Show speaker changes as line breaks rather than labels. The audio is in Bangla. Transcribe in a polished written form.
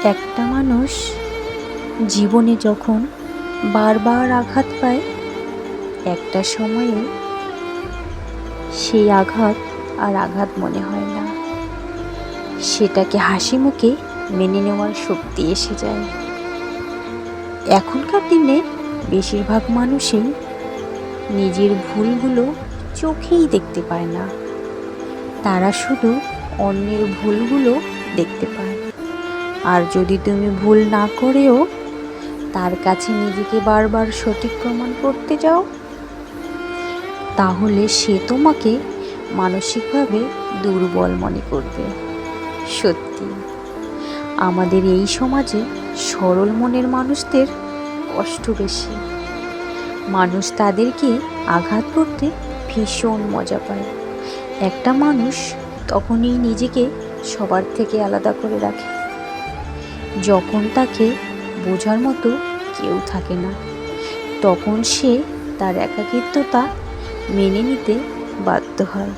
একটা মানুষ জীবনে যখন বারবার আঘাত পায়, একটা সময়ে সেই আঘাত আর আঘাত মনে হয় না, সেটাকে হাসি মুখে মেনে নেওয়ার শক্তি এসে যায়। এখনকার দিনে বেশিরভাগ মানুষই নিজের ভুলগুলো চোখেই দেখতে পায় না, তারা শুধু অন্যের ভুলগুলো দেখতে পায়। আর যদি তুমি ভুল না করেও তার কাছে নিজেকে বারবার সঠিক প্রমাণ করতে যাও, তাহলে সে তোমাকে মানসিকভাবে দুর্বল মনে করবে। সত্যি, আমাদের এই সমাজে সরল মনের মানুষদের কষ্ট বেশি। মানুষ তাদেরকে আঘাত করতে ভীষণ মজা পায়। একটা মানুষ তখনই নিজেকে সবার থেকে আলাদা করে রাখে, যখন তাকে বোঝার মতো কেউ থাকে না। তখন সে তার একাকিত্বতা মেনে নিতে বাধ্য হয়।